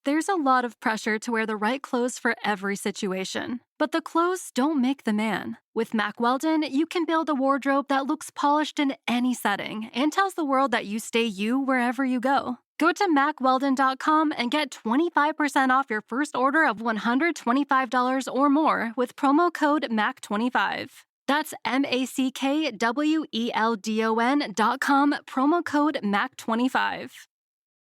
There's a lot of pressure to wear the right clothes for every situation. But the clothes don't make the man. With Mack Weldon, you can build a wardrobe that looks polished in any setting and tells the world that you stay you wherever you go. Go to MackWeldon.com and get 25% off your first order of $125 or more with promo code MACK25. That's MackWeldon.com, promo code MACK25.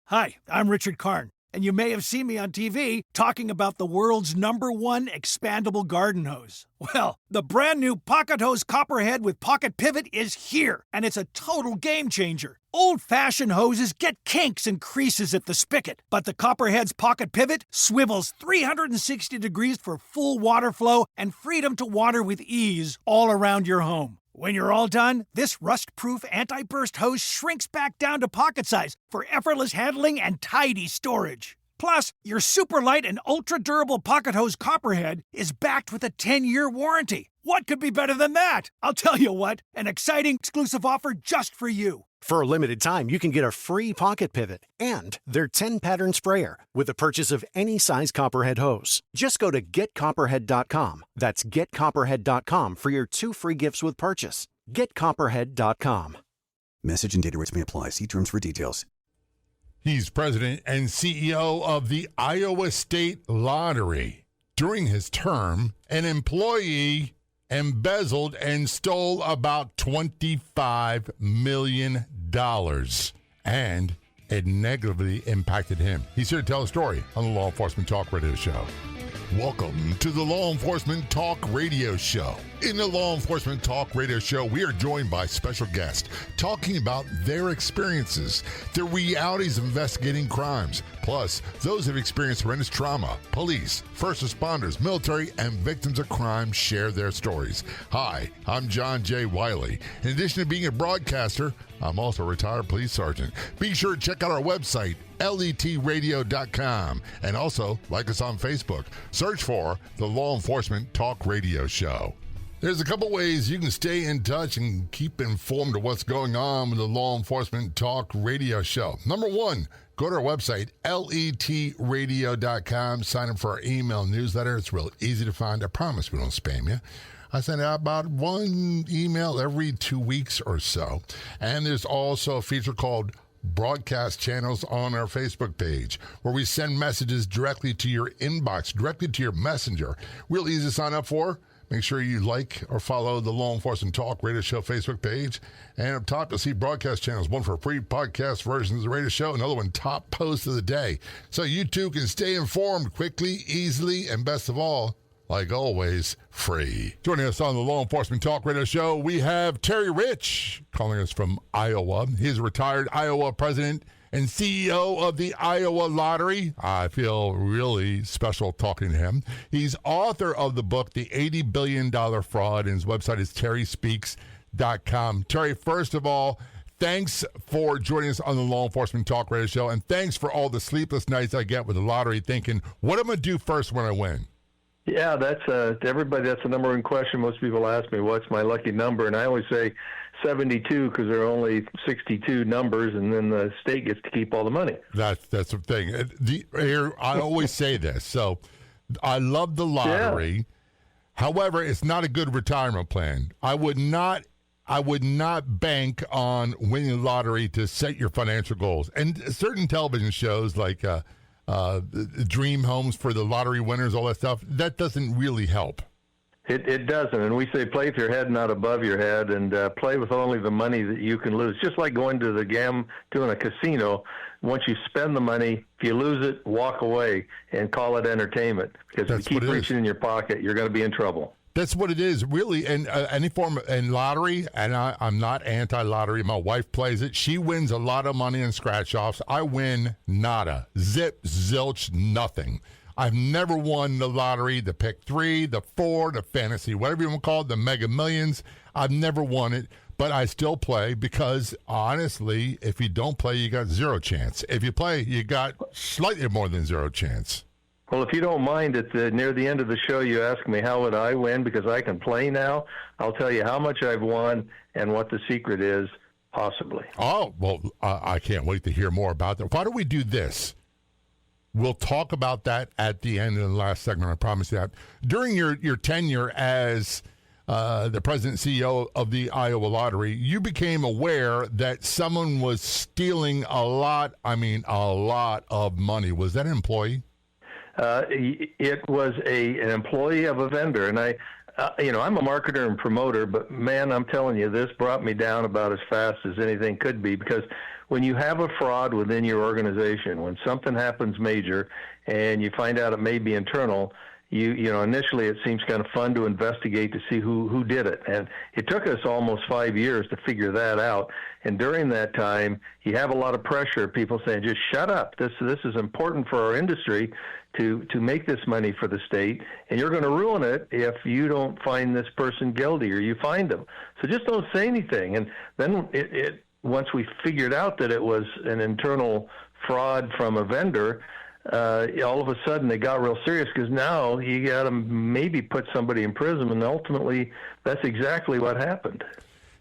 Hi, I'm Richard Karn, and you may have seen me on TV talking about the world's #1 expandable garden hose. Well, the brand new Pocket Hose Copperhead with Pocket Pivot is here, and it's a total game changer. Old-fashioned hoses get kinks and creases at the spigot, but the Copperhead's Pocket Pivot swivels 360 degrees for full water flow and freedom to water with ease all around your home. When you're all done, this rust-proof anti-burst hose shrinks back down to pocket size for effortless handling and tidy storage. Plus, your super light and ultra-durable Pocket Hose Copperhead is backed with a 10-year warranty. What could be better than that? I'll tell you what, an exciting exclusive offer just for you. For a limited time, you can get a free Pocket Pivot and their 10-pattern sprayer with the purchase of any size Copperhead hose. Just go to getcopperhead.com. That's getcopperhead.com for your 2 free gifts with purchase. Getcopperhead.com. Message and data rates may apply. See terms for details. He's president and CEO of the Iowa State Lottery. During his term, an employee embezzled and stole about $25 million, and it negatively impacted him. He's here to tell a story on the Law Enforcement Talk Radio Show. Welcome to the Law Enforcement Talk Radio Show. In the Law Enforcement Talk Radio Show, we are joined by special guests talking about their experiences, the realities of investigating crimes, plus those who have experienced horrendous trauma. Police, first responders, military, and victims of crime share their stories. Hi, I'm John J. Wiley. In addition to being a broadcaster, I'm also a retired police sergeant. Be sure to check out our website, letradio.com, and also like us on Facebook. Search for the Law Enforcement Talk Radio Show. There's a couple ways you can stay in touch and keep informed of what's going on with the Law Enforcement Talk Radio Show. Number one, go to our website, letradio.com. Sign up for our email newsletter. It's real easy to find. I promise we don't spam you. I send out about one email every 2 weeks or so. And there's also a feature called broadcast channels on our Facebook page where we send messages directly to your inbox, directly to your messenger. Real easy to sign up for. Make sure you like or follow the Law Enforcement Talk Radio Show Facebook page. And up top, you'll see broadcast channels, one for free podcast versions of the radio show, another one top post of the day. So you too can stay informed quickly, easily, and best of all, like always, free. Joining us on the Law Enforcement Talk Radio Show, we have Terry Rich calling us from Iowa. He's a retired Iowa president and CEO of the Iowa Lottery. I feel really special talking to him. He's author of the book, The $80 Billion Fraud, and his website is terryspeaks.com. Terry, first of all, thanks for joining us on the Law Enforcement Talk Radio Show, and thanks for all the sleepless nights I get with the lottery thinking, what am I going to do first when I win? Yeah, that's everybody. That's the number one question most people ask me. What's my lucky number? And I always say 72 because there are only 62 numbers, and then the state gets to keep all the money. That's the thing. I always say this. So I love the lottery. Yeah. However, it's not a good retirement plan. I would not bank on winning the lottery to set your financial goals. And certain television shows like dream homes for the lottery winners, all that stuff, that doesn't really help. It doesn't, and we say play with your head, not above your head, and play with only the money that you can lose. Just like going to to a casino. Once you spend the money, if you lose it, walk away and call it entertainment. Because if you keep reaching in your pocket, you're going to be in trouble. That's what it is, really. And any form of lottery, and I'm not anti-lottery. My wife plays it. She wins a lot of money in scratch-offs. I win nada, zip, zilch, nothing. I've never won the lottery, the pick 3, the 4, the fantasy, whatever you want to call it, the Mega Millions. I've never won it, but I still play because, honestly, if you don't play, you got zero chance. If you play, you got slightly more than zero chance. Well, if you don't mind, near the end of the show, you ask me how would I win because I can play now. I'll tell you how much I've won and what the secret is, possibly. Oh, well, I can't wait to hear more about that. Why don't we do this? We'll talk about that at the end of the last segment, I promise you that. During your tenure as the president and CEO of the Iowa Lottery, you became aware that someone was stealing a lot of money. Was that an employee? It was an employee of a vendor, and I'm a marketer and promoter, but man, I'm telling you, this brought me down about as fast as anything could be, because when you have a fraud within your organization, when something happens major and you find out it may be internal, initially it seems kind of fun to investigate to see who did it. And it took us almost 5 years to figure that out. And during that time, you have a lot of pressure, people saying, just shut up. This is important for our industry to make this money for the state, and you're going to ruin it if you don't find this person guilty or you find them. So just don't say anything. And then once we figured out that it was an internal fraud from a vendor, all of a sudden it got real serious, because now you got to maybe put somebody in prison, and ultimately that's exactly what happened.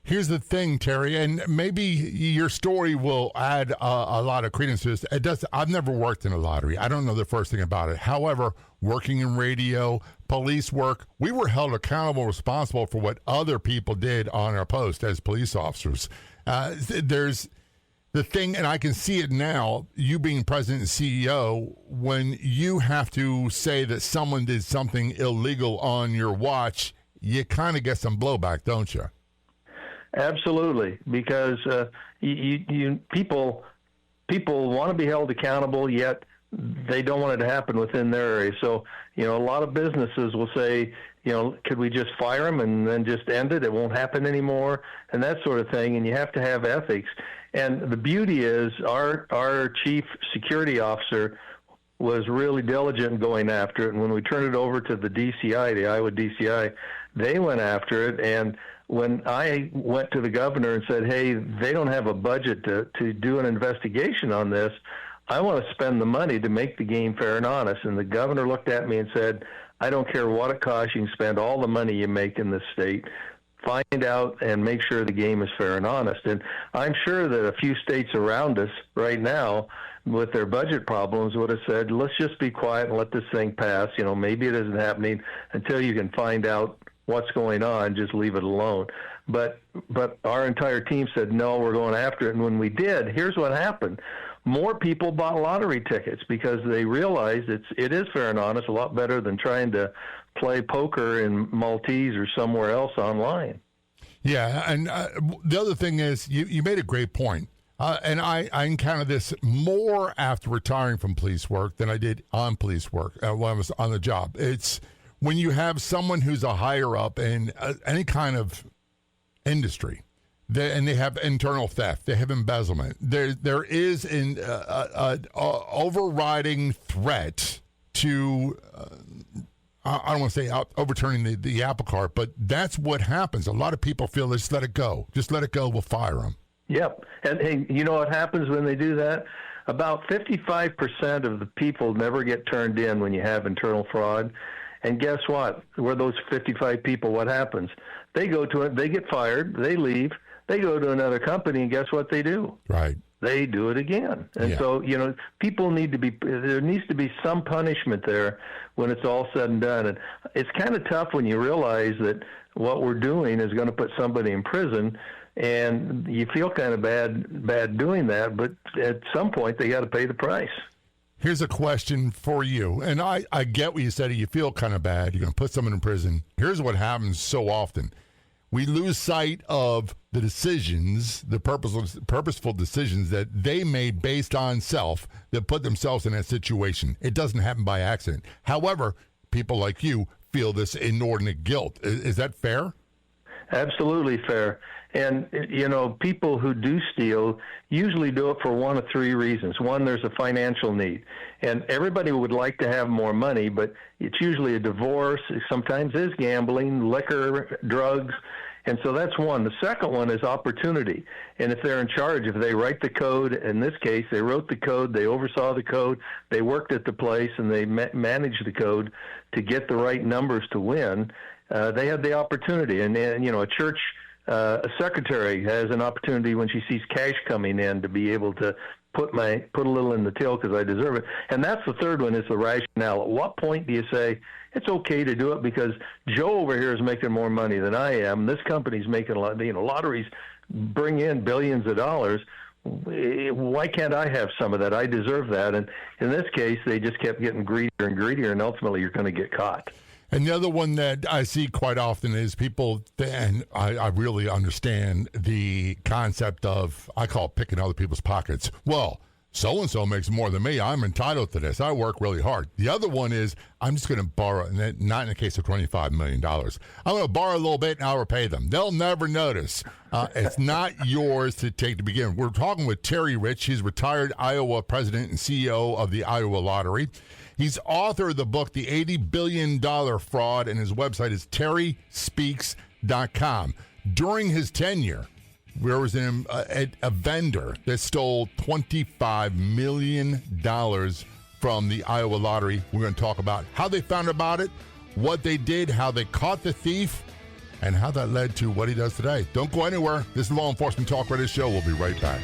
Here's the thing, Terry, and maybe your story will add a lot of credence to this. I've never worked in a lottery. I don't know the first thing about it. However, working in radio, police work, we were held accountable, responsible for what other people did on our post as police officers. There's the thing, and I can see it now, you being president and CEO, when you have to say that someone did something illegal on your watch, you kind of get some blowback, don't you? Absolutely, because people want to be held accountable, yet they don't want it to happen within their area. So, a lot of businesses will say, could we just fire them and then just end it? It won't happen anymore, and that sort of thing. And you have to have ethics. And the beauty is our chief security officer was really diligent in going after it. And when we turned it over to the DCI, the Iowa DCI, they went after it. And when I went to the governor and said, hey, they don't have a budget to do an investigation on this, I want to spend the money to make the game fair and honest. And the governor looked at me and said, I don't care what it costs, you can spend all the money you make in this state. Find out and make sure the game is fair and honest. And I'm sure that a few states around us right now with their budget problems would have said, let's just be quiet and let this thing pass. Maybe it isn't happening until you can find out what's going on, just leave it alone. But our entire team said, no, we're going after it. And when we did, here's what happened. More people bought lottery tickets because they realized it is fair and honest, a lot better than trying to play poker in Maltese or somewhere else online. Yeah, and the other thing is, you made a great point. And I encountered this more after retiring from police work than I did on police work when I was on the job. It's when you have someone who's a higher up in any kind of industry, and they have internal theft, they have embezzlement. There is an overriding threat to, I don't want to say overturning the apple cart, but that's what happens. A lot of people feel, just let it go. Just let it go, we'll fire them. Yep. And hey, you know what happens when they do that? About 55% of the people never get turned in when you have internal fraud. And guess what? Where those 55 people, what happens? They go to it, they get fired, they leave, they go to another company, and guess what they do? Right. They do it again. And so, people need to be, there needs to be some punishment there when it's all said and done. And it's kind of tough when you realize that what we're doing is going to put somebody in prison, and you feel kind of bad doing that, but at some point they got to pay the price. Here's a question for you, and I get what you said. You feel kind of bad. You're going to put someone in prison. Here's what happens so often. We lose sight of the decisions, the purposeful decisions that they made based on self that put themselves in that situation. It doesn't happen by accident. However, people like you feel this inordinate guilt. Is that fair? Absolutely fair. And, people who do steal usually do it for one of three reasons. One, there's a financial need. And everybody would like to have more money, but it's usually a divorce. Sometimes is gambling, liquor, drugs. And so that's one. The second one is opportunity. And if they're in charge, if they write the code, in this case, they wrote the code, they oversaw the code, they worked at the place, and they managed the code to get the right numbers to win, they had the opportunity. And a church a secretary has an opportunity when she sees cash coming in to be able to put a little in the till because I deserve it. And that's the third one, is the rationale. At what point do you say it's okay to do it because Joe over here is making more money than I am? This company's making a lot. Lotteries bring in billions of dollars. Why can't I have some of that? I deserve that. And in this case, they just kept getting greedier and greedier, and ultimately you're going to get caught. And the other one that I see quite often is people, and I really understand the concept of, I call it picking other people's pockets. Well, so-and-so makes more than me. I'm entitled to this. I work really hard. The other one is, I'm just going to borrow, not in the case of $25 million. I'm going to borrow a little bit and I'll repay them. They'll never notice. It's not yours to take to begin. We're talking with Terry Rich. He's retired Iowa president and CEO of the Iowa Lottery. He's author of the book, The $80 Billion Fraud, and his website is terryspeaks.com. During his tenure, there was a vendor that stole $25 million from the Iowa Lottery. We're going to talk about how they found about it, what they did, how they caught the thief, and how that led to what he does today. Don't go anywhere. This is Law Enforcement Talk Radio Show. We'll be right back.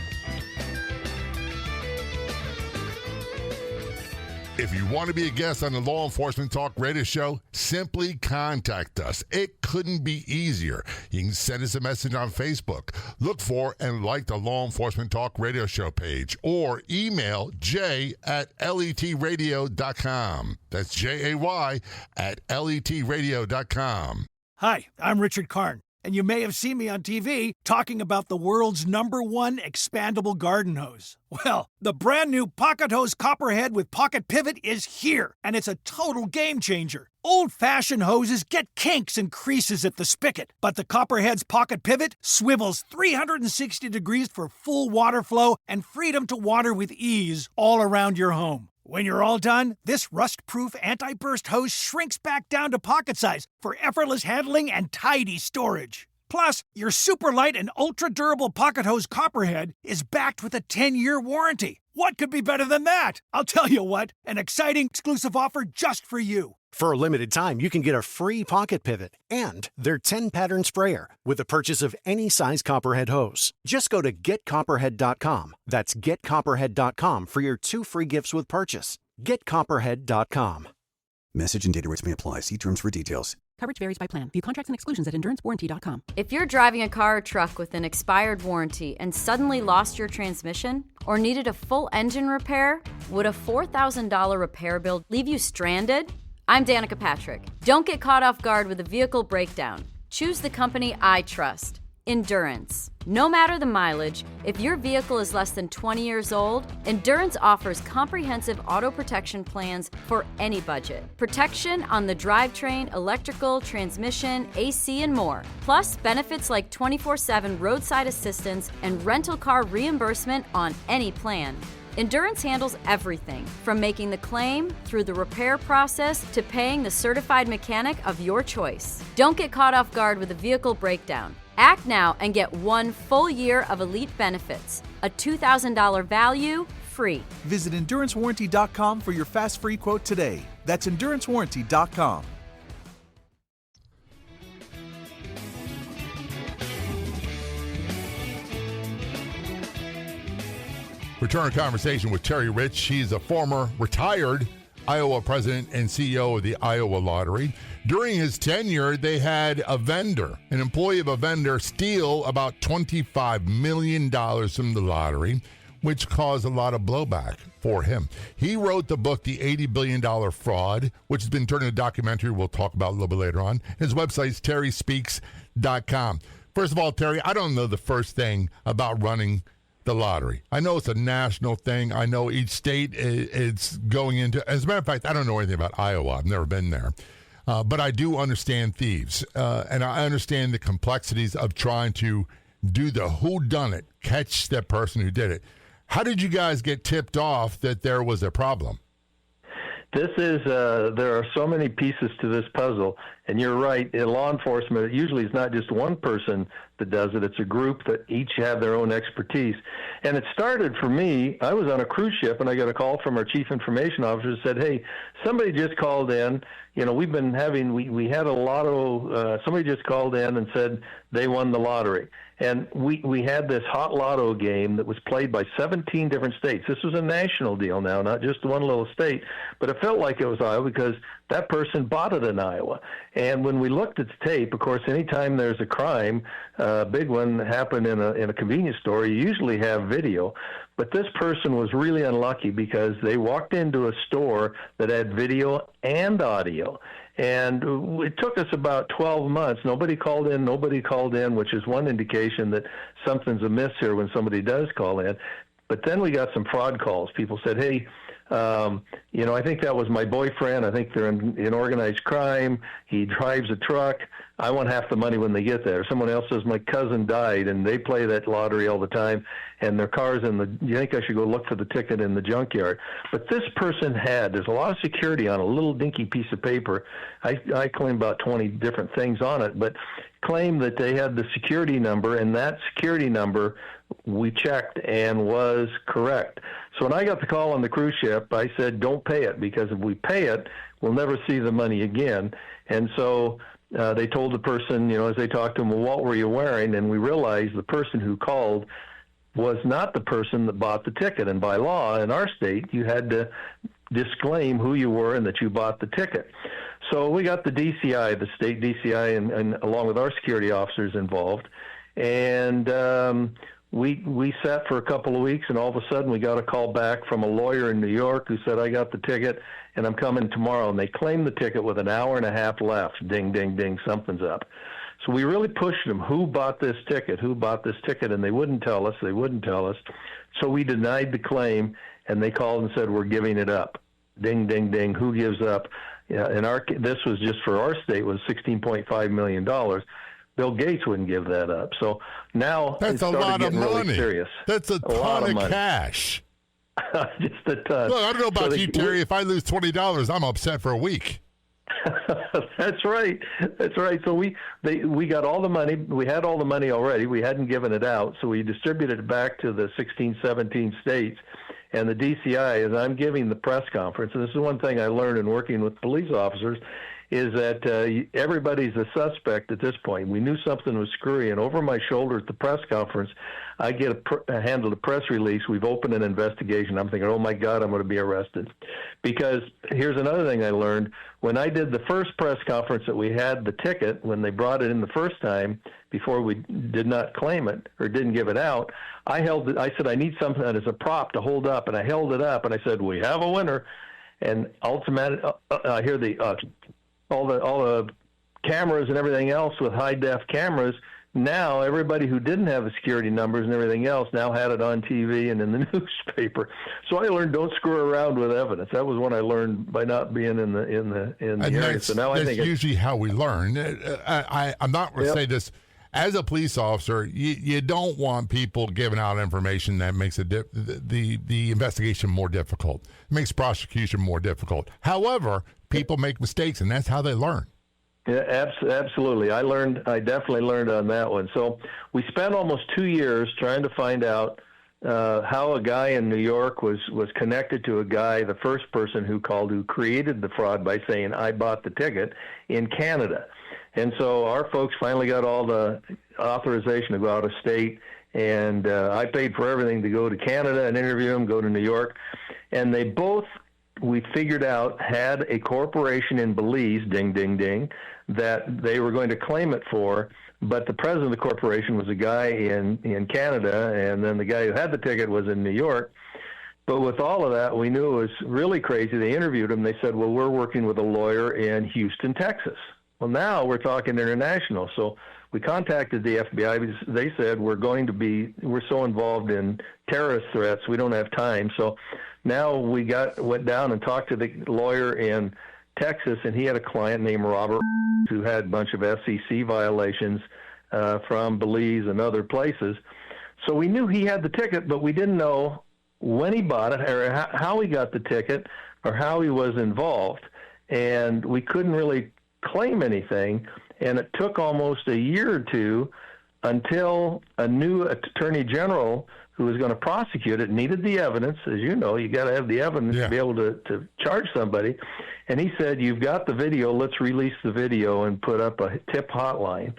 If you want to be a guest on the Law Enforcement Talk Radio Show, simply contact us. It couldn't be easier. You can send us a message on Facebook. Look for and like the Law Enforcement Talk Radio Show page, or email jay@letradio.com. That's JAY@letradio.com. Hi, I'm Richard Karn, and you may have seen me on TV talking about the world's #1 expandable garden hose. Well, the brand new Pocket Hose Copperhead with Pocket Pivot is here, and it's a total game changer. Old-fashioned hoses get kinks and creases at the spigot, but the Copperhead's Pocket Pivot swivels 360 degrees for full water flow and freedom to water with ease all around your home. When you're all done, this rust-proof anti-burst hose shrinks back down to pocket size for effortless handling and tidy storage. Plus, your super light and ultra-durable Pocket Hose Copperhead is backed with a 10-year warranty. What could be better than that? I'll tell you what, an exciting exclusive offer just for you. For a limited time, you can get a free pocket pivot and their 10-pattern sprayer with the purchase of any size Copperhead hose. Just go to getcopperhead.com. That's getcopperhead.com for your 2 free gifts with purchase. Getcopperhead.com. Message and data rates may apply. See terms for details. Coverage varies by plan. View contracts and exclusions at endurancewarranty.com. If you're driving a car or truck with an expired warranty and suddenly lost your transmission or needed a full engine repair, would a $4,000 repair bill leave you stranded? I'm Danica Patrick. Don't get caught off guard with a vehicle breakdown. Choose the company I trust, Endurance. No matter the mileage, if your vehicle is less than 20 years old, Endurance offers comprehensive auto protection plans for any budget. Protection on the drivetrain, electrical, transmission, AC, and more. Plus, benefits like 24/7 roadside assistance and rental car reimbursement on any plan. Endurance handles everything, from making the claim through the repair process to paying the certified mechanic of your choice. Don't get caught off guard with a vehicle breakdown. Act now and get 1 full year of elite benefits. A $2,000 value, free. Visit EnduranceWarranty.com for your fast free quote today. That's EnduranceWarranty.com. Return conversation with Terry Rich. He's a former retired Iowa president and CEO of the Iowa Lottery. During his tenure, they had a vendor, an employee of a vendor, steal about $25 million from the lottery, which caused a lot of blowback for him. He wrote the book, The $80 Billion Fraud, which has been turned into a documentary we'll talk about a little bit later on. His website is terryspeaks.com. First of all, Terry, I don't know the first thing about running the lottery. I know it's a national thing. I know each state it's going into. As a matter of fact, I don't know anything about Iowa. I've never been there. But I do understand thieves. And I understand the complexities of trying to do the whodunit, catch that person who did it. How did you guys get tipped off that there was a problem? This is, there are so many pieces to this puzzle, and you're right, in law enforcement, it usually is not just one person that does it, it's a group that each have their own expertise. And it started for me, I was on a cruise ship, and I got a call from our chief information officer that said, hey, somebody just called in, we've been having, we had a lotto, somebody just called in and said they won the lottery. And we had this Hot Lotto game that was played by 17 different states. This was a national deal now, not just one little state, but it felt like it was Iowa because that person bought it in Iowa. And when we looked at the tape, of course, anytime there's a crime, a big one happened in a convenience store, you usually have video. But this person was really unlucky because they walked into a store that had video and audio. And it took us about 12 months. Nobody called in, which is one indication that something's amiss here when somebody does call in. But then we got some fraud calls. People said, hey, I think that was my boyfriend. I think they're in organized crime. He drives a truck. I want half the money when they get there. Someone else says my cousin died, and they play that lottery all the time, and their car's you think I should go look for the ticket in the junkyard. But this person there's a lot of security on a little dinky piece of paper. I claim about 20 different things on it, but claim that they had the security number, and that security number we checked and was correct. So when I got the call on the cruise ship, I said, don't pay it, because if we pay it, we'll never see the money again. And so they told the person, as they talked to him, well, what were you wearing? And we realized the person who called was not the person that bought the ticket. And by law in our state, you had to disclaim who you were and that you bought the ticket. So we got the DCI, the state DCI, and along with our security officers involved. And we sat for a couple of weeks, and all of a sudden we got a call back from a lawyer in New York who said, I got the ticket, and I'm coming tomorrow. And they claimed the ticket with an hour and a half left. Ding, ding, ding, something's up. So we really pushed them, who bought this ticket, and they wouldn't tell us. So we denied the claim, and they called and said, we're giving it up. Ding, ding, ding, who gives up? Yeah, this was just for our state, was $16.5 million. Bill Gates wouldn't give that up. So now that's a lot of money. Really serious. That's a ton of cash. Just a ton. Look, I don't know about you, Terry. If I lose $20, I'm upset for a week. That's right. So we got all the money. We had all the money already. We hadn't given it out. So we distributed it back to the 16, 17 states. And the DCI, as I'm giving the press conference, and this is one thing I learned in working with police officers, is that everybody's a suspect at this point. We knew something was screwy, and over my shoulder at the press conference, I get handled a press release. We've opened an investigation. I'm thinking, oh, my God, I'm going to be arrested. Because here's another thing I learned. When I did the first press conference that we had the ticket, when they brought it in the first time, before we did not claim it or didn't give it out, I said, I need something that is a prop to hold up, and I held it up, and I said, we have a winner. And ultimately, I hear all the cameras and everything else with high-def cameras. Now everybody who didn't have the security numbers and everything else now had it on TV and in the newspaper. So I learned don't screw around with evidence. That was what I learned by not being in the area. So now I think it's usually how we learn. I'm not going to say this. As a police officer, you don't want people giving out information that makes the investigation more difficult. It makes prosecution more difficult. However, people make mistakes, and that's how they learn. Yeah, absolutely. I definitely learned on that one. So we spent almost 2 years trying to find out how a guy in New York was connected to a guy, the first person who called, who created the fraud by saying, I bought the ticket, in Canada. And so our folks finally got all the authorization to go out of state, and I paid for everything to go to Canada and interview them, go to New York. And they both, we figured out, had a corporation in Belize, ding, ding, ding, that they were going to claim it for, but the president of the corporation was a guy in Canada, and then the guy who had the ticket was in New York. But with all of that, we knew it was really crazy. They interviewed him. They said, well, we're working with a lawyer in Houston, Texas. Well, now we're talking international. So we contacted the FBI because they said we're so involved in terrorist threats, we don't have time. So now we went down and talked to the lawyer in Texas, and he had a client named Robert who had a bunch of SEC violations from Belize and other places. So we knew he had the ticket, but we didn't know when he bought it or how he got the ticket or how he was involved. And we couldn't really claim anything, and it took almost a year or two until a new attorney general who was going to prosecute it needed the evidence. As you know, you got to have the evidence to be able to charge somebody. And he said, you've got the video, let's release the video and put up a tip hotline.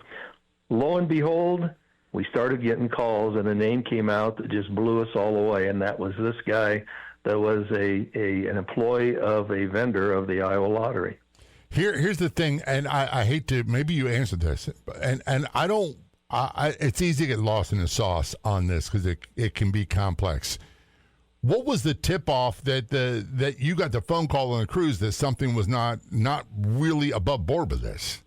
Lo and behold, we started getting calls, and a name came out that just blew us all away, and that was this guy that was an employee of a vendor of the Iowa Lottery. Here's the thing, and I hate to, maybe you answered this, and I don't, it's easy to get lost in the sauce on this because it can be complex. What was the tip-off that you got the phone call on the cruise that something was not really above board with this?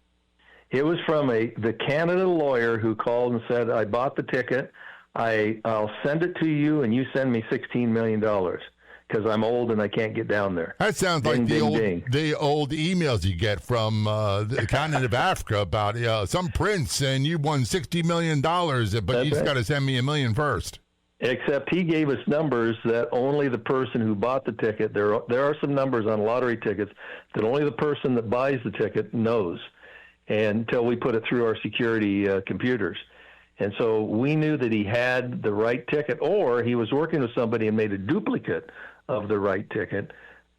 It was from the Canada lawyer who called and said, I bought the ticket. I'll send it to you, and you send me $16 million because I'm old and I can't get down there. That sounds ding, like ding, the old emails you get from the continent of Africa about some prince and you won $60 million, but you just got to send me $1 million first. Except he gave us numbers that only the person who bought the ticket, there are some numbers on lottery tickets that only the person that buys the ticket knows, and until we put it through our security computers. And so we knew that he had the right ticket, or he was working with somebody and made a duplicate of the right ticket.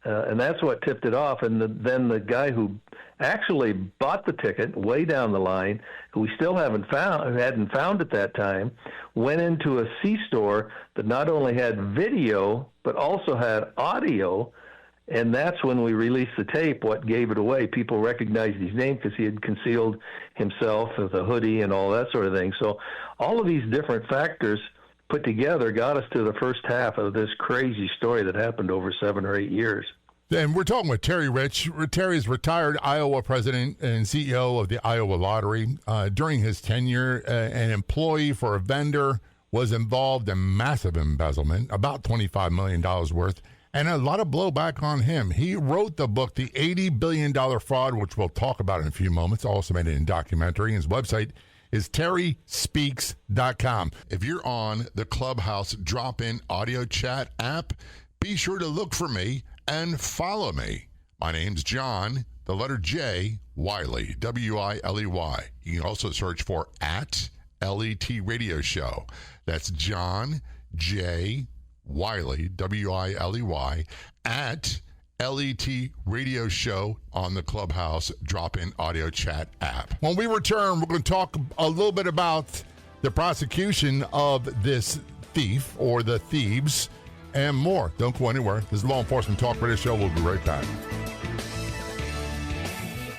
And that's what tipped it off. And then the guy who actually bought the ticket way down the line, who we still hadn't found at that time, went into a C-store that not only had video, but also had audio. And that's when we released the tape, what gave it away. People recognized his name because he had concealed himself with a hoodie and all that sort of thing. So all of these different factors put together got us to the first half of this crazy story that happened over 7 or 8 years. And we're talking with Terry Rich. Terry is retired Iowa president and CEO of the Iowa Lottery. During his tenure, an employee for a vendor was involved in massive embezzlement, about $25 million worth, and a lot of blowback on him. He wrote the book, The $80 Billion Fraud, which we'll talk about in a few moments, also made it in documentary. His website is terryspeaks.com. If you're on the Clubhouse drop-in audio chat app, be sure to look for me and follow me. My name's John, the letter J, Wiley, W-I-L-E-Y. You can also search for @LET Radio Show. That's John J. Wiley, W-I-L-E-Y, @LET Radio Show on the Clubhouse drop-in audio chat app. When we return, we're going to talk a little bit about the prosecution of this thief or the thieves and more. Don't go anywhere. This is Law Enforcement Talk Radio Show. We'll be right back.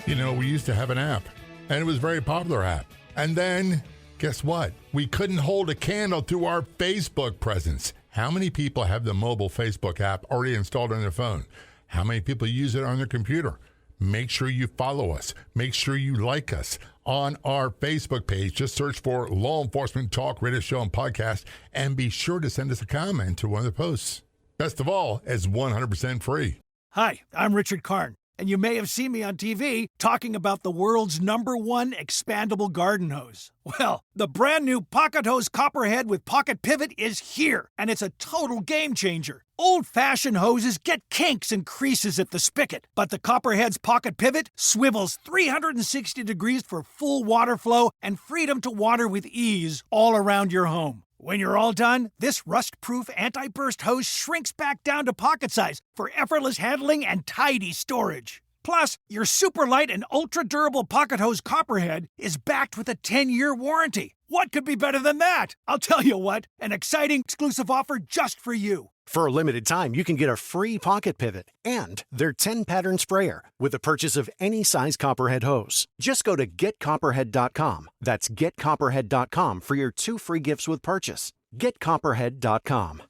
You know, we used to have an app, and it was a very popular app. And then, guess what? We couldn't hold a candle to our Facebook presence. How many people have the mobile Facebook app already installed on their phone? How many people use it on their computer? Make sure you follow us. Make sure you like us on our Facebook page. Just search for Law Enforcement Talk Radio Show and Podcast, and be sure to send us a comment to one of the posts. Best of all, it's 100% free. Hi, I'm Richard Karn, and you may have seen me on TV talking about the world's #1 expandable garden hose. Well, the brand new Pocket Hose Copperhead with Pocket Pivot is here, and it's a total game changer. Old-fashioned hoses get kinks and creases at the spigot, but the Copperhead's Pocket Pivot swivels 360 degrees for full water flow and freedom to water with ease all around your home. When you're all done, this rust-proof anti-burst hose shrinks back down to pocket size for effortless handling and tidy storage. Plus, your super light and ultra-durable Pocket Hose Copperhead is backed with a 10-year warranty. What could be better than that? I'll tell you what, an exciting exclusive offer just for you. For a limited time, you can get a free Pocket Pivot and their 10-pattern sprayer with the purchase of any size Copperhead hose. Just go to getcopperhead.com. That's getcopperhead.com for your 2 free gifts with purchase. Getcopperhead.com.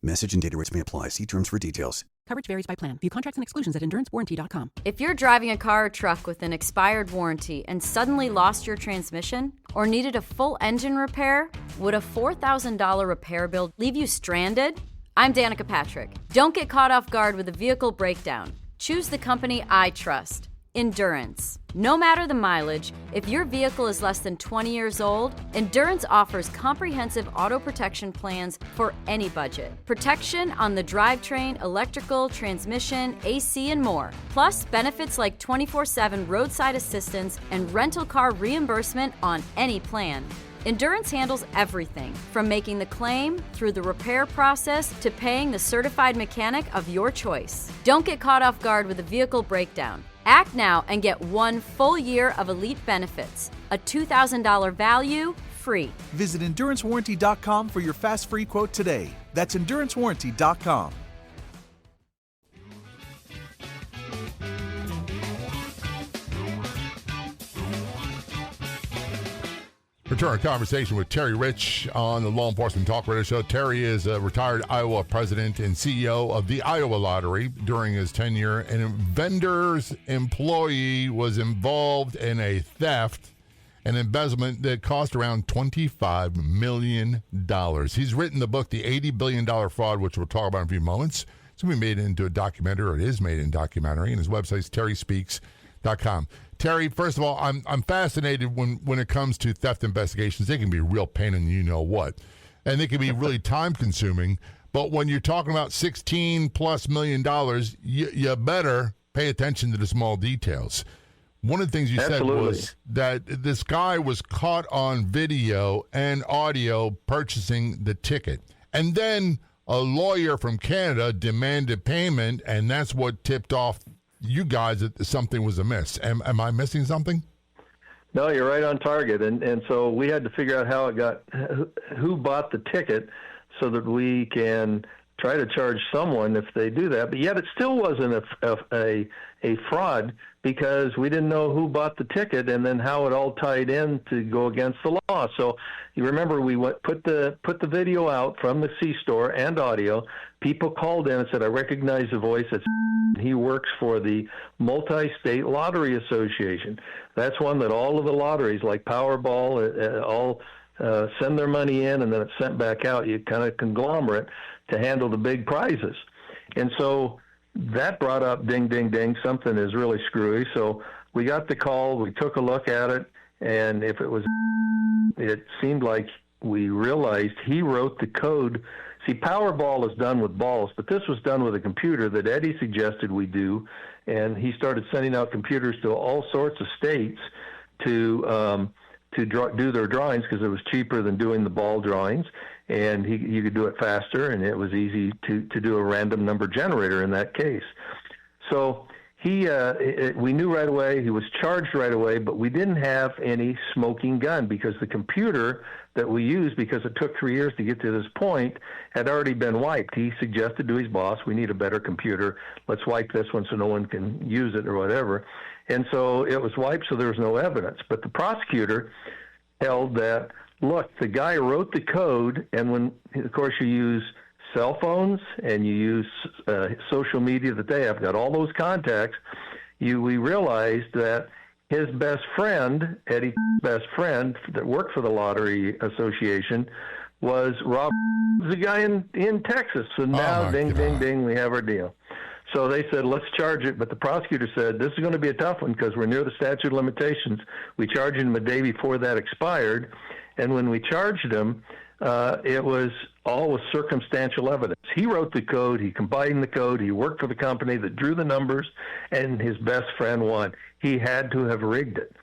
Message and data rates may apply. See terms for details. Coverage varies by plan. View contracts and exclusions at endurancewarranty.com. If you're driving a car or truck with an expired warranty and suddenly lost your transmission or needed a full engine repair, would a $4,000 repair bill leave you stranded? I'm Danica Patrick. Don't get caught off guard with a vehicle breakdown. Choose the company I trust, Endurance. No matter the mileage, if your vehicle is less than 20 years old, Endurance offers comprehensive auto protection plans for any budget. Protection on the drivetrain, electrical, transmission, AC, and more. Plus, benefits like 24/7 roadside assistance and rental car reimbursement on any plan. Endurance handles everything from making the claim through the repair process to paying the certified mechanic of your choice. Don't get caught off guard with a vehicle breakdown. Act now and get 1 full year of elite benefits, a $2,000 value, free. Visit EnduranceWarranty.com for your fast free quote today. That's EnduranceWarranty.com. Return our conversation with Terry Rich on the Law Enforcement Talk Radio Show. Terry is a retired Iowa president and CEO of the Iowa Lottery during his tenure. And a vendor's employee was involved in a theft and embezzlement that cost around $25 million. He's written the book, The $80 Billion Fraud, which we'll talk about in a few moments. It's going to be made into a documentary, or it is made into a documentary, and his website is terryspeaks.com. Terry, first of all, I'm fascinated when it comes to theft investigations. They can be a real pain in you-know-what, and they can be really time-consuming. But when you're talking about $16+ million, you better pay attention to the small details. One of the things you said was that this guy was caught on video and audio purchasing the ticket. And then a lawyer from Canada demanded payment, and that's what tipped off you guys that something was amiss. Am I missing something? No, you're right on target. And so we had to figure out how it got, who bought the ticket so that we can try to charge someone if they do that. But yet it still wasn't a fraud because we didn't know who bought the ticket and then how it all tied in to go against the law. So you remember we put the video out from the C-store and audio. People called in and said, I recognize the voice. He works for the Multi-State Lottery Association. That's one that all of the lotteries like Powerball all send their money in and then it's sent back out. You kind of conglomerate to handle the big prizes. And so that brought up ding, ding, ding, something is really screwy. So we got the call, we took a look at it, and if it seemed like we realized he wrote the code. See, Powerball is done with balls, but this was done with a computer that Eddie suggested we do, and he started sending out computers to all sorts of states to do their drawings because it was cheaper than doing the ball drawings, and you could do it faster, and it was easy to do a random number generator in that case. So we knew right away, he was charged right away, but we didn't have any smoking gun because the computer that we used, because it took 3 years to get to this point, had already been wiped. He suggested to his boss, we need a better computer. Let's wipe this one so no one can use it or whatever. And so it was wiped, so there was no evidence. But the prosecutor held that, look, the guy wrote the code, and when, of course, you use cell phones and you use social media that they have, got all those contacts, we realized that his best friend, Eddie's best friend that worked for the Lottery Association, was Rob, the guy in Texas. So now, ding, ding, ding, we have our deal. So they said, let's charge it. But the prosecutor said, this is going to be a tough one because we're near the statute of limitations. We charged him a day before that expired. And when we charged him, it was all with circumstantial evidence. He wrote the code. He combined the code. He worked for the company that drew the numbers, and his best friend won. He had to have rigged it.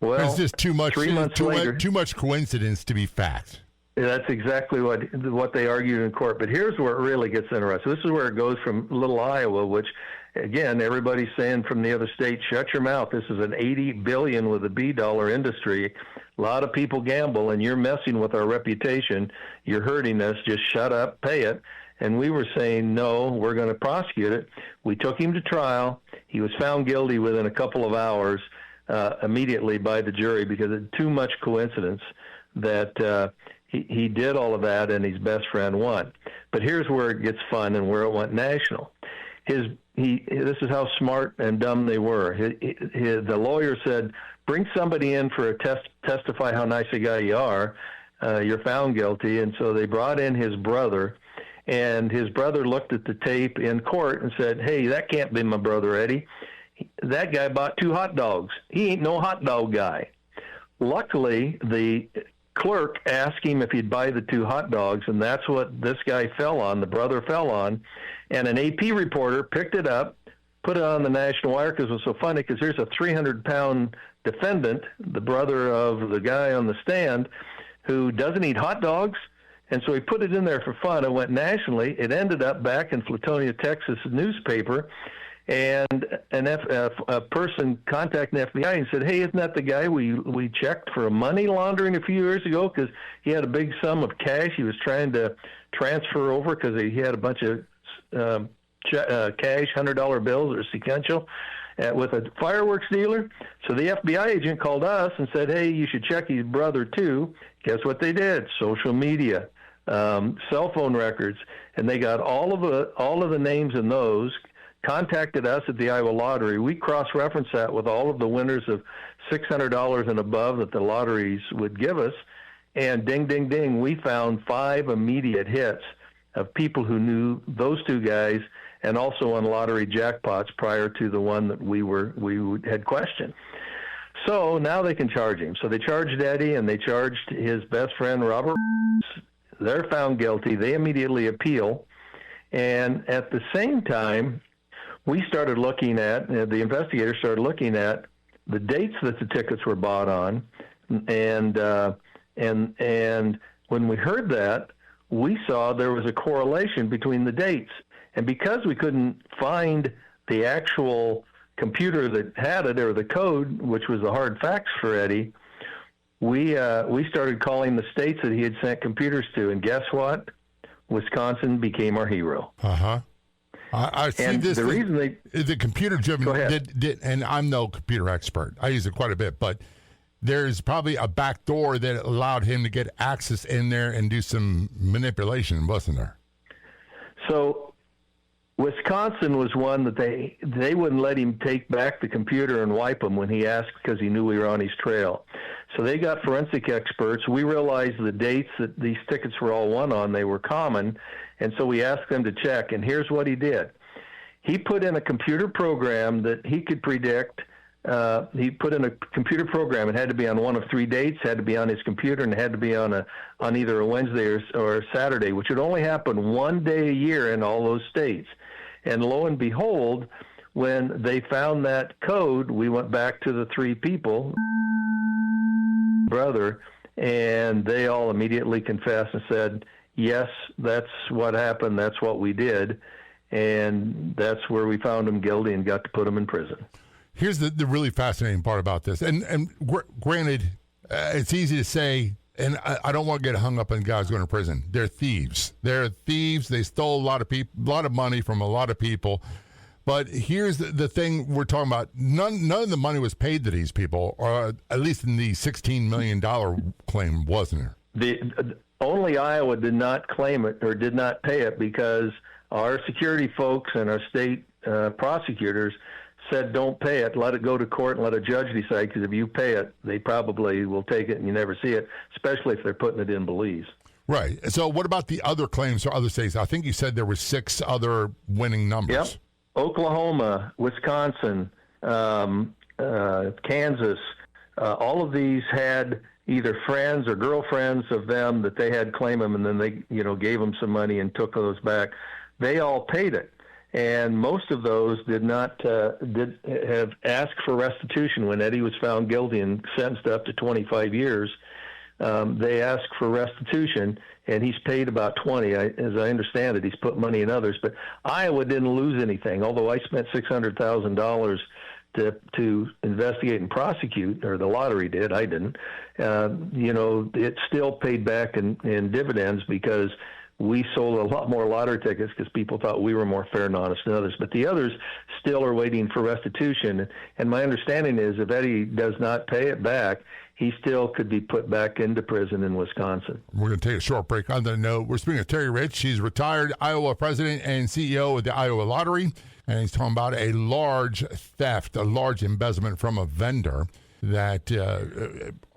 Well, it's just too much. 3 months later, too much coincidence to be fact. That's exactly what they argued in court. But here's where it really gets interesting. This is where it goes from little Iowa, which, again, everybody's saying from the other states, shut your mouth. This is an $80 billion with a B dollar industry. A lot of people gamble, and you're messing with our reputation. You're hurting us. Just shut up, pay it. And we were saying, no, we're going to prosecute it. We took him to trial. He was found guilty within a couple of hours immediately by the jury because it's too much coincidence that he did all of that and his best friend won. But here's where it gets fun and where it went national. This is how smart and dumb they were. The lawyer said, bring somebody in for a testify how nice a guy you are. You're found guilty. And so they brought in his brother, and his brother looked at the tape in court and said, hey, that can't be my brother, Eddie. That guy bought 2 hot dogs. He ain't no hot dog guy. Luckily, the clerk asked him if he'd buy the 2 hot dogs, and that's what this guy fell on, the brother fell on. And an AP reporter picked it up, put it on the national wire because it was so funny because here's a 300-pound defendant, the brother of the guy on the stand, who doesn't eat hot dogs. And so he put it in there for fun. It went nationally. It ended up back in Flatonia, Texas newspaper. And a person contacted the FBI and said, "Hey, isn't that the guy we checked for money laundering a few years ago? Because he had a big sum of cash he was trying to transfer over because he had a bunch of cash, $100 bills or sequential with a fireworks dealer." So the FBI agent called us and said, "Hey, you should check his brother too." Guess what they did? Social media, cell phone records, and they got all of the names in those. Contacted us at the Iowa Lottery. We cross-referenced that with all of the winners of $600 and above that the lotteries would give us, and ding, ding, ding, we found 5 immediate hits of people who knew those two guys and also won lottery jackpots prior to the one that we had questioned. So now they can charge him. So they charged Eddie and they charged his best friend Robert. They're found guilty. They immediately appeal, and at the same time, we started looking at, the investigators started looking at the dates that the tickets were bought on, and when we heard that, we saw there was a correlation between the dates. And because we couldn't find the actual computer that had it or the code, which was the hard facts for Eddie, we started calling the states that he had sent computers to, and guess what? Wisconsin became our hero. Uh-huh. I see and this. The reason the computer, Jim, did, and I'm no computer expert. I use it quite a bit, but there's probably a back door that allowed him to get access in there and do some manipulation, wasn't there? So Wisconsin was one that they wouldn't let him take back the computer and wipe them when he asked because he knew we were on his trail. So they got forensic experts. We realized the dates that these tickets were all won on, they were common, and so we asked them to check, and here's what he did. He put in a computer program that he could predict. He put in a computer program. It had to be on one of 3 dates, had to be on his computer, and it had to be on either a Wednesday or a Saturday, which would only happen 1 day a year in all those states. And lo and behold, when they found that code, we went back to the 3 people, brother, and they all immediately confessed and said, yes, that's what happened, that's what we did, and that's where we found him guilty and got to put him in prison. Here's the really fascinating part about this, and granted, it's easy to say, and I don't want to get hung up on guys going to prison. They're thieves. They're thieves. They stole a lot of money from a lot of people. But here's the thing we're talking about. None of the money was paid to these people, or at least in the $16 million claim, wasn't there? Only Iowa did not claim it or did not pay it because our security folks and our state prosecutors said don't pay it, let it go to court and let a judge decide, because if you pay it, they probably will take it and you never see it, especially if they're putting it in Belize. Right. So what about the other claims for other states? I think you said there were 6 other winning numbers. Yep. Oklahoma, Wisconsin, Kansas, all of these had either friends or girlfriends of them that they had claim them, and then they gave them some money and took those back. They all paid it. And most of those did not have asked for restitution when Eddie was found guilty and sentenced up to 25 years. They asked for restitution, and he's paid about 20. As I understand it, he's put money in others. But Iowa didn't lose anything, although I spent $600,000 to investigate and prosecute, or the lottery did. I didn't. It still paid back in dividends because we sold a lot more lottery tickets because people thought we were more fair and honest than others. But the others still are waiting for restitution. And my understanding is if Eddie does not pay it back, he still could be put back into prison in Wisconsin. We're going to take a short break. On that note, we're speaking to Terry Rich. He's retired Iowa president and CEO of the Iowa Lottery. And he's talking about a large theft, a large embezzlement from a vendor that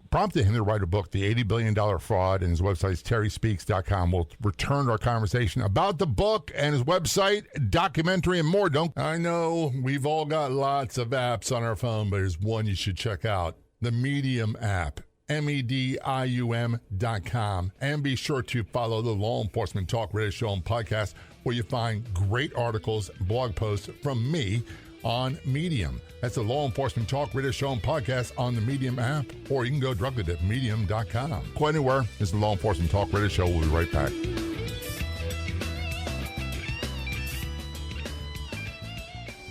prompted him to write a book, The $80 Billion Fraud, and his website is terryspeaks.com. We'll return to our conversation about the book and his website, documentary, and more. I know we've all got lots of apps on our phone, but there's one you should check out, the Medium app, medium.com. And be sure to follow the Law Enforcement Talk Radio Show and podcast, where you find great articles, blog posts from me on Medium. That's the Law Enforcement Talk Radio Show and podcast on the Medium app, or you can go directly to medium.com. Go anywhere. This is the Law Enforcement Talk Radio Show. We'll be right back.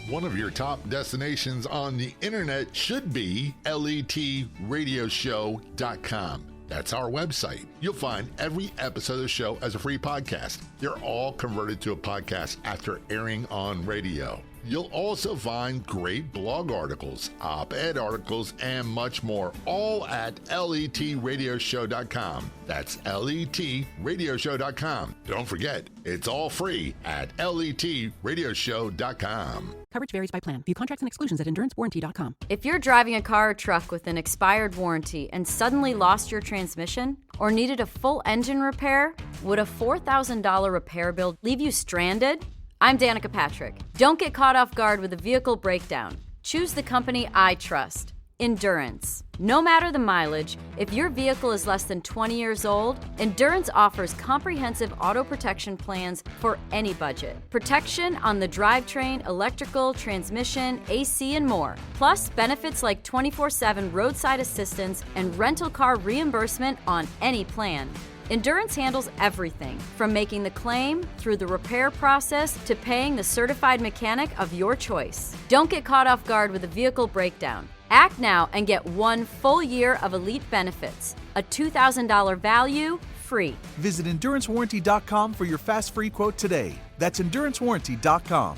One of your top destinations on the internet should be letradioshow.com. That's our website. You'll find every episode of the show as a free podcast. They're all converted to a podcast after airing on radio. You'll also find great blog articles, op-ed articles, and much more, all at letradioshow.com. That's letradioshow.com. Don't forget, it's all free at letradioshow.com. Coverage varies by plan. View contracts and exclusions at endurancewarranty.com. If you're driving a car or truck with an expired warranty and suddenly lost your transmission or needed a full engine repair, would a $4,000 repair bill leave you stranded? I'm Danica Patrick. Don't get caught off guard with a vehicle breakdown. Choose the company I trust, Endurance. No matter the mileage, if your vehicle is less than 20 years old, Endurance offers comprehensive auto protection plans for any budget. Protection on the drivetrain, electrical, transmission, AC, and more. Plus, benefits like 24/7 roadside assistance and rental car reimbursement on any plan. Endurance handles everything, from making the claim through the repair process to paying the certified mechanic of your choice. Don't get caught off guard with a vehicle breakdown. Act now and get 1 full year of elite benefits, a $2,000 value, free. Visit endurancewarranty.com for your fast free quote today. That's endurancewarranty.com.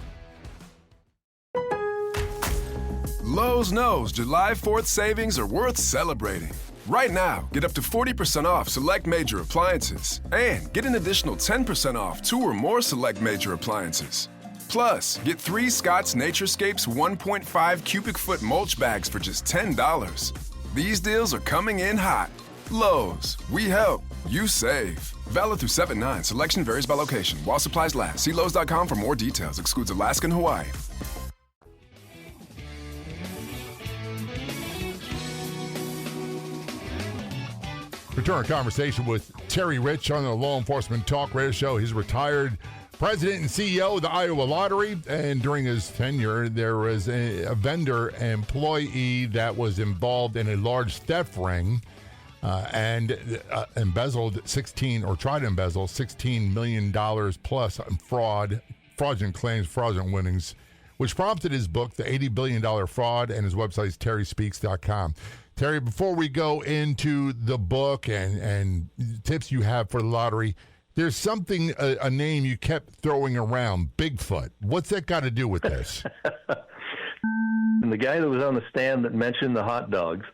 Lowe's knows July 4th savings are worth celebrating. Right now, get up to 40% off select major appliances and get an additional 10% off 2 or more select major appliances. Plus, get 3 Scott's Naturescapes 1.5 cubic foot mulch bags for just $10. These deals are coming in hot. Lowe's, we help, you save. Valid through 7/9. Selection varies by location. While supplies last. See Lowe's.com for more details. Excludes Alaska and Hawaii. Return our conversation with Terry Rich on the Law Enforcement Talk Radio Show. He's retired president and CEO of the Iowa Lottery, and during his tenure, there was a vendor employee that was involved in a large theft ring and embezzled tried to embezzle $16 million plus in fraudulent claims, fraudulent winnings, which prompted his book, The $80 Billion Fraud, and his website is terryspeaks.com. Terry, before we go into the book and tips you have for the lottery, there's something, a name you kept throwing around, Bigfoot. What's that got to do with this? And the guy that was on the stand that mentioned the hot dogs,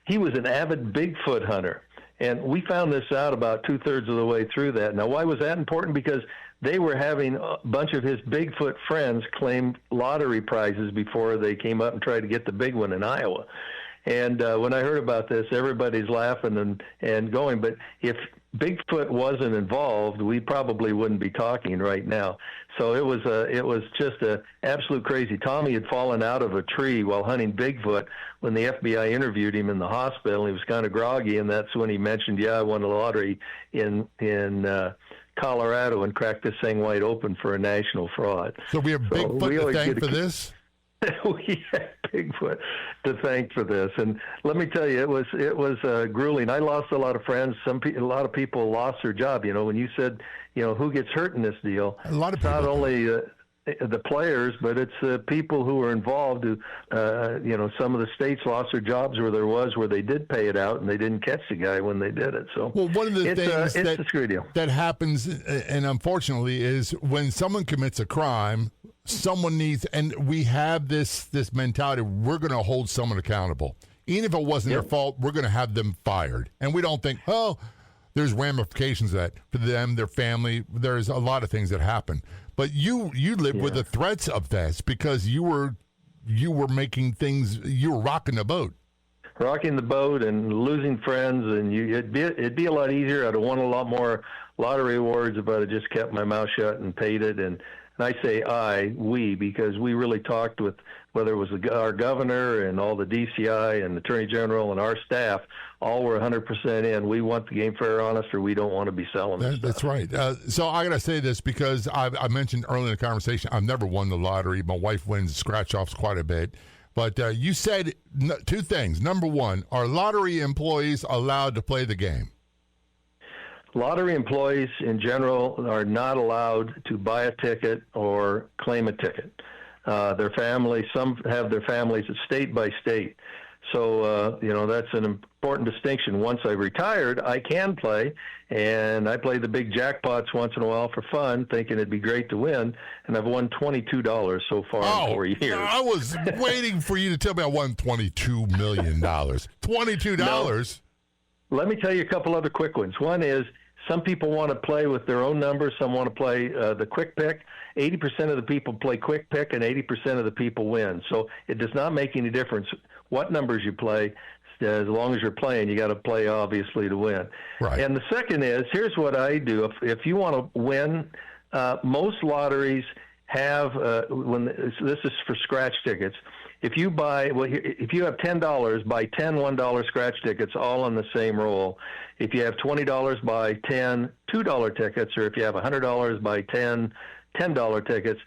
he was an avid Bigfoot hunter. And we found this out about 2/3 of the way through that. Now, why was that important? Because they were having a bunch of his Bigfoot friends claim lottery prizes before they came up and tried to get the big one in Iowa. And when I heard about this, everybody's laughing and going. But if Bigfoot wasn't involved, we probably wouldn't be talking right now. So it was just a absolute crazy. Tommy had fallen out of a tree while hunting Bigfoot when the FBI interviewed him in the hospital. He was kind of groggy, and that's when he mentioned, "Yeah, I won the lottery in Colorado and cracked this thing wide open for a national fraud." So we have Bigfoot to thank for this? We had Bigfoot to thank for this, and let me tell you, it was grueling. I lost a lot of friends. A lot of people lost their job. When you said, who gets hurt in this deal? A lot of people. Not only the players, but it's the people who were involved. Who, some of the states lost their jobs where they did pay it out, and they didn't catch the guy when they did it. So, well, one of the things it's a screw deal that happens, and unfortunately, is when someone commits a crime. Someone needs, and we have this mentality, we're going to hold someone accountable. Even if it wasn't their fault, we're going to have them fired. And we don't think, there's ramifications of that for them, their family. There's a lot of things that happen. But you live with the threats of this because you were making things, you were rocking the boat. Rocking the boat and losing friends, and it'd be a lot easier. I'd have won a lot more lottery awards if I'd have just kept my mouth shut and paid it. And I say we, because we really talked with, whether it was our governor and all the DCI and Attorney General and our staff, all were 100% in. We want the game fair, honest, or we don't want to be selling this That's stuff. right. So I got to say this because I mentioned earlier in the conversation, I've never won the lottery. My wife wins scratch-offs quite a bit. But you said 2 things. Number 1, are lottery employees allowed to play the game? Lottery employees in general are not allowed to buy a ticket or claim a ticket. their family. Some have their families at state by state. So, that's an important distinction. Once I retired, I can play, and I play the big jackpots once in a while for fun, thinking it'd be great to win, and I've won $22 so far in 4 years. I was waiting for you to tell me I won $22 million. $22? No. Let me tell you a couple other quick ones. One is some people want to play with their own numbers. Some want to play the quick pick. 80% of the people play quick pick, and 80% of the people win. So it does not make any difference what numbers you play. As long as you're playing, you got to play, obviously, to win. Right. And the second is, here's what I do. If you want to win, most lotteries have, this is for scratch tickets. If you if you have $10, buy 10 $1 scratch tickets all on the same roll. If you have $20, buy 10 $2 tickets, or if you have $100, buy 10 $10 tickets.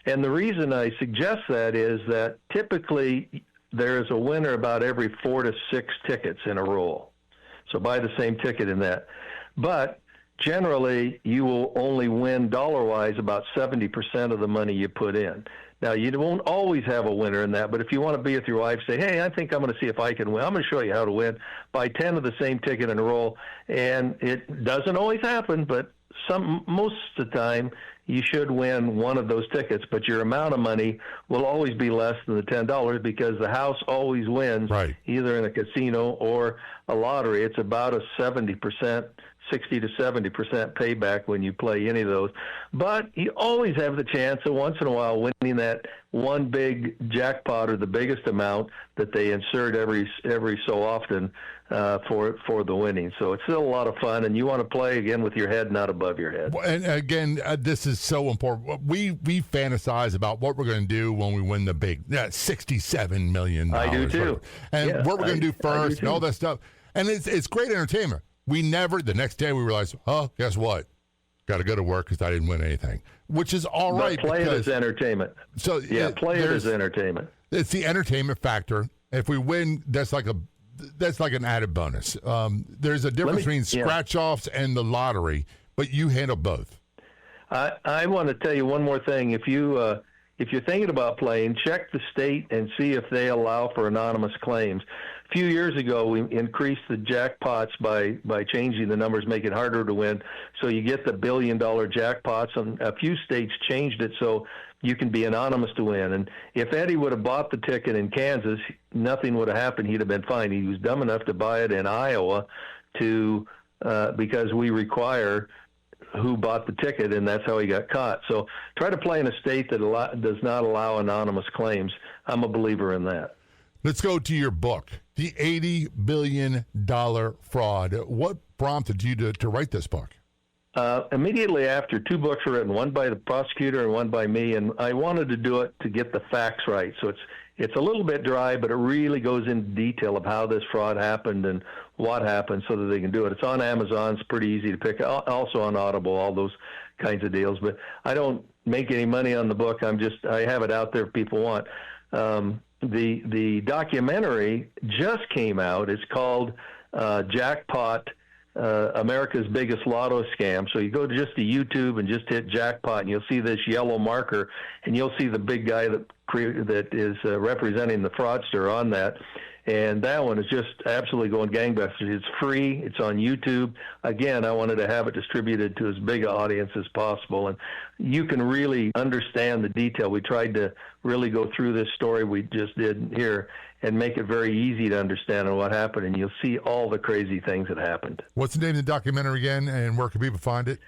And the reason I suggest that is that typically there's a winner about every 4 to 6 tickets in a roll. So buy the same ticket in that. But generally, you will only win dollar-wise about 70% of the money you put in. Now, you won't always have a winner in that, but if you want to be with your wife, say, hey, I think I'm going to see if I can win. I'm going to show you how to win. Buy 10 of the same ticket in a roll. And it doesn't always happen, but most of the time, you should win one of those tickets, but your amount of money will always be less than the $10 because the house always wins, right, either in a casino or a lottery. It's about a 70%, 60 to 70% payback when you play any of those. But you always have the chance of once in a while winning that one big jackpot or the biggest amount that they insert every so often for the winning. So it's still a lot of fun, and you want to play, again, with your head not above your head. And again, this is so important. We fantasize about what we're going to do when we win the big $67 million. I do too. And yeah, what we're going to do first and all that stuff. And it's great entertainment. We never, the next day we realize, oh, guess what? Got to go to work because I didn't win anything, which is all right. But play it as entertainment. So yeah, play it as entertainment. It's the entertainment factor. If we win, that's like an added bonus. There's a difference between scratch-offs and the lottery, but you handle both. I want to tell you one more thing. If you're thinking about playing, check the state and see if they allow for anonymous claims. A few years ago, we increased the jackpots by changing the numbers, making it harder to win. So you get the $1 billion jackpots, and a few states changed it so you can be anonymous to win. And if Eddie would have bought the ticket in Kansas, nothing would have happened. He'd have been fine. He was dumb enough to buy it in Iowa because we require who bought the ticket, and that's how he got caught. So try to play in a state that does not allow anonymous claims. I'm a believer in that. Let's go to your book, The $80 Billion Fraud. What prompted you to write this book? Immediately after, 2 books were written, one by the prosecutor and one by me, and I wanted to do it to get the facts right. So it's a little bit dry, but it really goes into detail of how this fraud happened and what happened so that they can do it. It's on Amazon. It's pretty easy to pick. Also on Audible, all those kinds of deals. But I don't make any money on the book. I have it out there if people want. The documentary just came out. It's called Jackpot, America's Biggest Lotto Scam. So you go just to YouTube and just hit Jackpot, and you'll see this yellow marker, and you'll see the big guy that is representing the fraudster on that. And that one is just absolutely going gangbusters. It's free. It's on YouTube. Again, I wanted to have it distributed to as big an audience as possible. And you can really understand the detail. We tried to really go through this story we just did here and make it very easy to understand what happened. And you'll see all the crazy things that happened. What's the name of the documentary again, and where can people find it?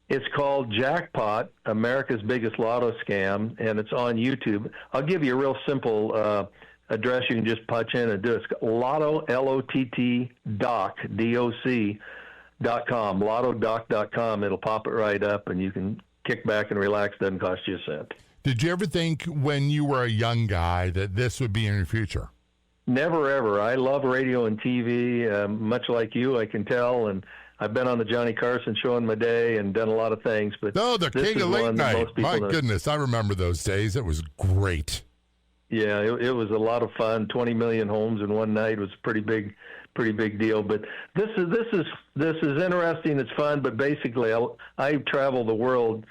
It's called Jackpot, America's Biggest Lotto Scam, and it's on YouTube. I'll give you a real simple address you can just punch in and do it. It's Lotto, L-O-T-T, doc.com, lottodoc.com. It'll pop it right up, and you can kick back and relax. Doesn't cost you a cent. Did you ever think when you were a young guy that this would be in your future? Never, ever. I love radio and TV, much like you, I can tell, and I've been on the Johnny Carson show in my day and done a lot of things. But the king of late night. My goodness, I remember those days. It was great. Yeah, it was a lot of fun. 20 million homes in one night was a pretty big deal. But this is interesting. It's fun. But basically, I travel the world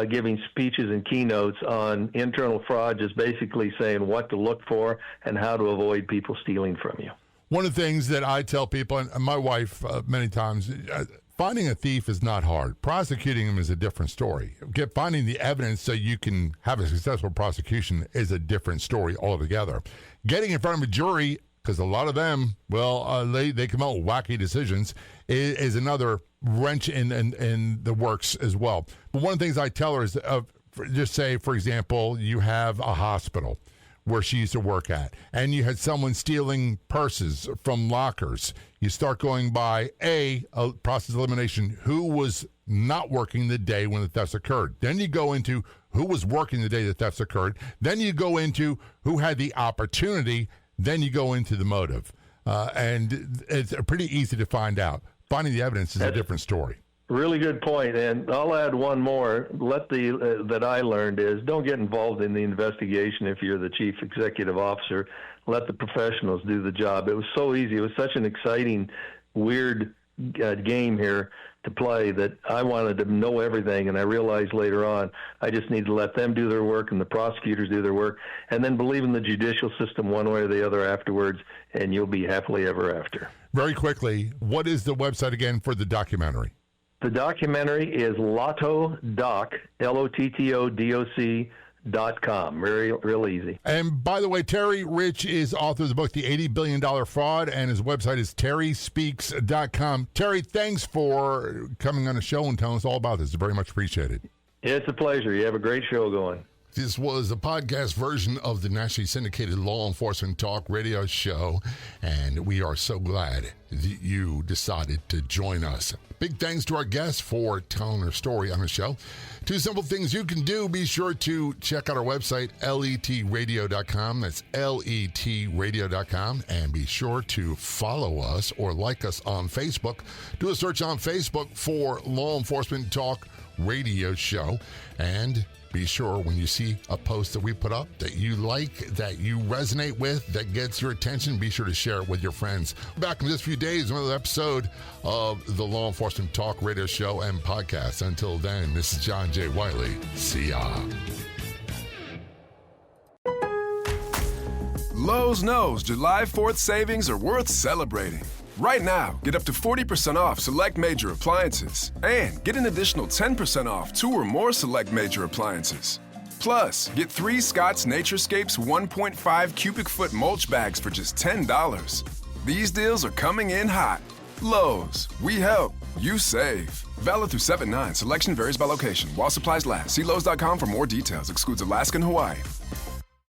giving speeches and keynotes on internal fraud, just basically saying what to look for and how to avoid people stealing from you. One of the things that I tell people, and my wife many times, finding a thief is not hard. Prosecuting him is a different story. Finding the evidence so you can have a successful prosecution is a different story altogether. Getting in front of a jury, because a lot of them, they come out with wacky decisions, is another wrench in the works as well. But one of the things I tell her is, just say, for example, you have a hospital where she used to work at, and you had someone stealing purses from lockers. You start going by a process elimination, who was not working the day when the thefts occurred. Then you go into who was working the day the thefts occurred. Then you go into who had the opportunity. Then you go into the motive. And it's pretty easy to find out. Finding the evidence is a different story. Really good point, and I'll add one more. That I learned is don't get involved in the investigation if you're the chief executive officer. Let the professionals do the job. It was so easy. It was such an exciting, weird game here to play that I wanted to know everything, and I realized later on I just need to let them do their work and the prosecutors do their work, and then believe in the judicial system one way or the other afterwards, and you'll be happily ever after. Very quickly, what is the website again for the documentary? The documentary is LottoDoc, LOTTODOC.com. Real easy. And by the way, Terry Rich is author of the book, The $80 Billion Fraud, and his website is terryspeaks.com. Terry, thanks for coming on the show and telling us all about this. It's very much appreciated. It's a pleasure. You have a great show going. This was a podcast version of the nationally syndicated Law Enforcement Talk radio show, and we are so glad that you decided to join us. Big thanks to our guests for telling their story on the show. 2 simple things you can do. Be sure to check out our website, letradio.com. That's letradio.com. And be sure to follow us or like us on Facebook. Do a search on Facebook for Law Enforcement Talk radio show. And be sure when you see a post that we put up that you like, that you resonate with, that gets your attention, be sure to share it with your friends. Back in just a few days, another episode of the Law Enforcement Talk radio show and podcast. Until then, this is John J. Wiley. See ya. Lowe's knows July 4th savings are worth celebrating. Right now, get up to 40% off select major appliances and get an additional 10% off 2 or more select major appliances. Plus, get 3 Scott's Naturescapes 1.5 cubic foot mulch bags for just $10. These deals are coming in hot. Lowe's, we help, you save. Valid through 7/9. Selection varies by location. While supplies last. See Lowe's.com for more details. Excludes Alaska and Hawaii.